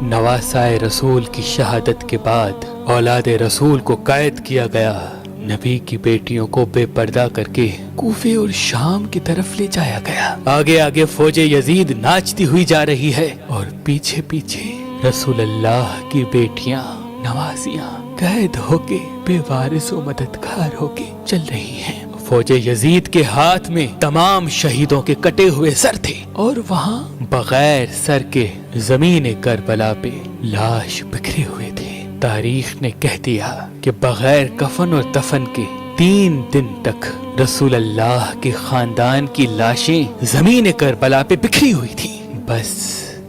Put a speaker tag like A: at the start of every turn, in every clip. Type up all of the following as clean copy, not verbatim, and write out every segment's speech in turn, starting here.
A: नवासाए रसूल की शहादत के बाद औलाद रसूल को कैद किया गया। नबी की बेटियों को बेपर्दा करके कूफे और शाम की तरफ ले जाया गया। आगे आगे फौजे यजीद नाचती हुई जा रही है और पीछे पीछे रसूल अल्लाह की बेटियां नवासियां कैद होके बेवारिस व मददगार होके चल रही हैं। फौजे यजीद के हाथ में तमाम शहीदों के कटे हुए सर थे और वहाँ बगैर सर के जमीन करबला पे लाश बिखरे हुए थे। तारीख ने कह दिया कि बगैर कफन और दफन के 3 दिन तक रसूल अल्लाह के खानदान की लाशें जमीन करबला पे बिखरी हुई थी। बस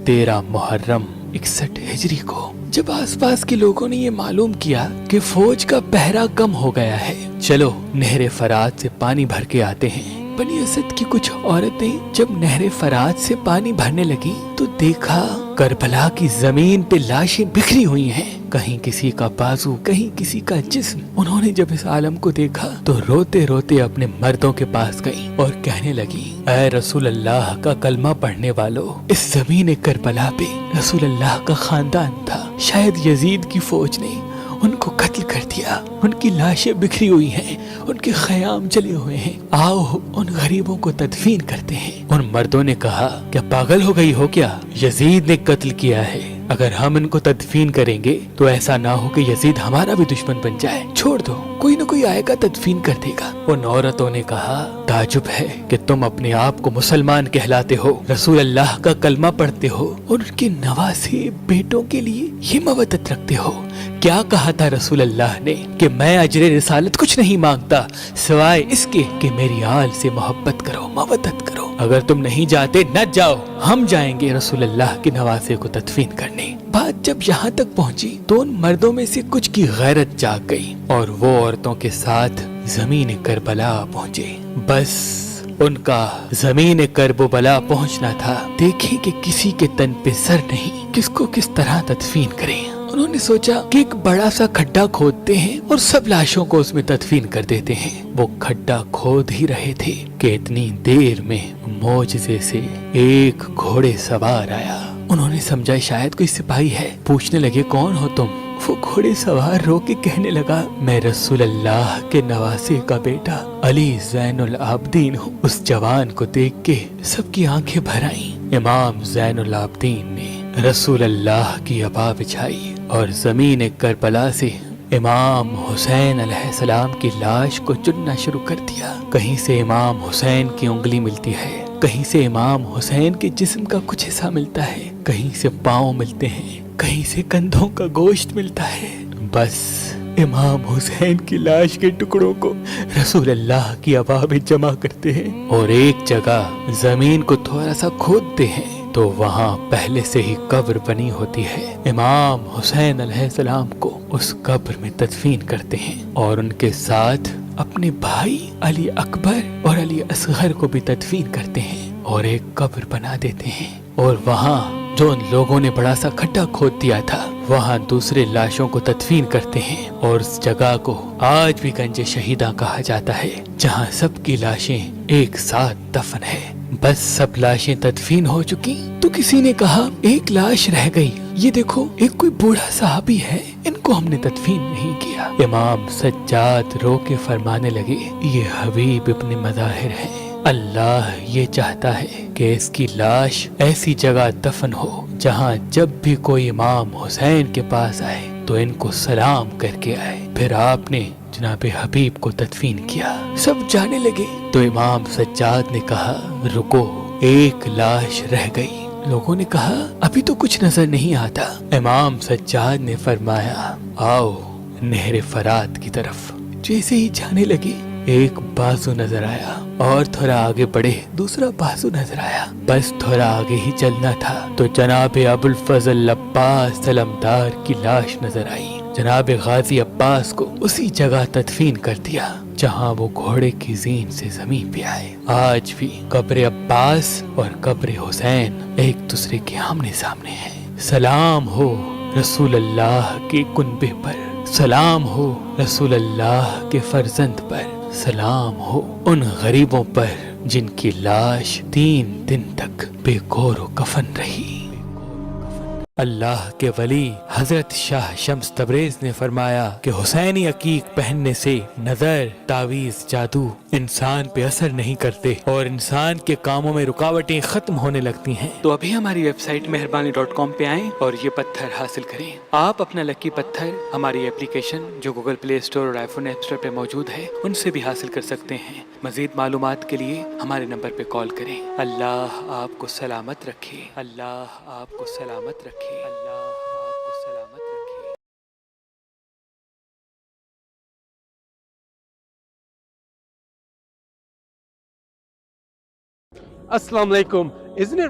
A: 13 मुहर्रम 61 हिजरी को जब आसपास के लोगों ने ये मालूम किया कि फौज का पहरा कम हो गया है, चलो नहर फरात से पानी भर के आते हैं। बनी असद की कुछ औरतें जब नहर फरात से पानी भरने लगी तो देखा करबला की जमीन पे लाशें बिखरी हुई हैं। कहीं किसी का बाजू, कहीं किसी का जिस्म। उन्होंने जब इस आलम को देखा तो रोते रोते अपने मर्दों के पास गई और कहने लगी, ऐ रसूल अल्लाह का कलमा पढ़ने वालों, इस जमीन करबला पे रसूल अल्लाह का खानदान था। शायद यजीद की फौज ने उनको कत्ल कर दिया। उनकी लाशें बिखरी हुई हैं, उनके खयाम जले हुए हैं। आओ उन गरीबों को तदफीन करते हैं। उन मर्दों ने कहा, क्या पागल हो गई हो क्या? यजीद ने कत्ल किया है। अगर हम इनको तदफीन करेंगे तो ऐसा ना हो कि यजीद हमारा भी दुश्मन बन जाए। छोड़ दो, कोई न कोई आएगा तदफीन कर देगा। उन औरतों ने कहा, ताजुब है कि तुम अपने आप को मुसलमान कहलाते हो, रसूल अल्लाह का कलमा पढ़ते हो और उनके नवासे बेटों के लिए ये मवद्दत रखते हो। क्या कहा था रसूल अल्लाह ने कि मैं अजरे रिसालत कुछ नहीं मांगता सिवाय इसके कि मेरी आल से मोहब्बत करो, मवद्दत करो। अगर तुम नहीं जाते न जाओ, हम जाएंगे रसूल अल्लाह के नवासे को तदफीन करने। बात जब यहाँ तक पहुँची तो उन मर्दों में से कुछ की गैरत जाग गई और वो औरतों के साथ जमीन करबला पहुँचे। बस उनका जमीन करबला पहुँचना था। देखें कि किसी के तन पे सर नहीं, किसको किस तरह तदफीन करें। उन्होंने सोचा कि एक बड़ा सा खड्डा खोदते हैं और सब लाशों को उसमें तदफीन कर देते हैं। वो खड्डा खोद ही रहे थे कि इतनी देर में मौजज़े से एक घोड़े सवार आया। उन्होंने समझा शायद कोई सिपाही है। पूछने लगे, कौन हो तुम? वो घोड़े सवार रो के कहने लगा, मैं रसूल अल्लाह के नवासे का बेटा अली ज़ैनुल आबदीन हूँ। उस जवान को देख के सबकी आंखें भर आईं। इमाम ज़ैनुल आबदीन ने रसूल अल्लाह की अबा बिछाई और जमीन करबला से इमाम हुसैन अलैहिस्सलाम की लाश को चुनना शुरू कर दिया। कहीं से इमाम हुसैन की उंगली मिलती है, कहीं से इमाम हुसैन के जिस्म का कुछ हिस्सा मिलता है, कहीं से पाँव मिलते हैं, कहीं से कंधों का गोश्त मिलता है। बस इमाम हुसैन की लाश के टुकड़ों को रसूल अल्लाह की अबा में जमा करते हैं और एक जगह जमीन को थोड़ा सा खोदते हैं तो वहाँ पहले से ही कब्र बनी होती है। इमाम हुसैन अलैहिस्सलाम को उस कब्र में तदफीन करते हैं और उनके साथ अपने भाई अली अकबर और अली असगर को भी तदफीन करते हैं और एक कब्र बना देते हैं। और वहाँ जो उन लोगों ने बड़ा सा खड्डा खोद दिया था, वहाँ दूसरे लाशों को तदफीन करते हैं और उस जगह को आज भी गंज शहीदा कहा जाता है, जहाँ सबकी लाशें एक साथ दफन है। बस सब लाशें तदफीन हो चुकी तो किसी ने कहा, एक लाश रह गई। ये देखो, एक कोई बूढ़ा साहबी है, इनको हमने तदफीन नहीं किया। इमाम सज्जाद रो के फरमाने लगे, ये हबीब इब्न मज़ाहिर है। अल्लाह ये चाहता है कि इसकी लाश ऐसी जगह दफन हो जहाँ जब भी कोई इमाम हुसैन के पास आए तो इनको सलाम करके आए। फिर आपने जनाब हबीब को तदफीन किया। सब जाने लगे तो इमाम सज्जाद ने कहा, रुको, एक लाश रह गई। लोगों ने कहा, अभी तो कुछ नजर नहीं आता। इमाम सज्जाद ने फरमाया, आओ नहर फरात की तरफ। जैसे ही जाने लगे एक बाजू नजर आया और थोड़ा आगे बढ़े दूसरा बाजू नजर आया। बस थोड़ा आगे ही चलना था तो जनाब अबुल फजल अब्बास सलमदार की लाश नजर आई। जनाब गाजी अब्बास को उसी जगह तदफीन कर दिया जहाँ वो घोड़े की जीन से जमीन पे आए। आज भी कब्र अब्बास और कब्र हुसैन एक दूसरे के आमने सामने है। सलाम हो रसूल अल्लाह के कुनबे पर, सलाम हो रसूल अल्लाह के फर्जंद पर, सलाम हो उन गरीबों पर जिनकी लाश 3 दिन तक बेगौर कफन रही। اللہ کے ولی حضرت شاہ شمس تبریز نے فرمایا کہ حسینی عقیق پہننے سے نظر، تعویذ، جادو انسان پہ اثر نہیں کرتے اور انسان کے کاموں میں رکاوٹیں ختم ہونے لگتی ہیں۔ تو ابھی ہماری ویب سائٹ مہربانی.com پہ آئیں اور یہ پتھر حاصل کریں۔ آپ اپنا لکی پتھر ہماری اپلیکیشن جو گوگل پلے اسٹور اور آئی فون ایپ اسٹور پہ موجود ہے ان سے بھی حاصل کر سکتے ہیں۔ مزید معلومات کے لیے ہمارے نمبر پہ کال کریں۔ اللہ آپ کو سلامت رکھے، اللہ آپ کو سلامت رکھے، اللہ آپ کو سلامت رکھے۔
B: Assalamu alaikum. Isn't it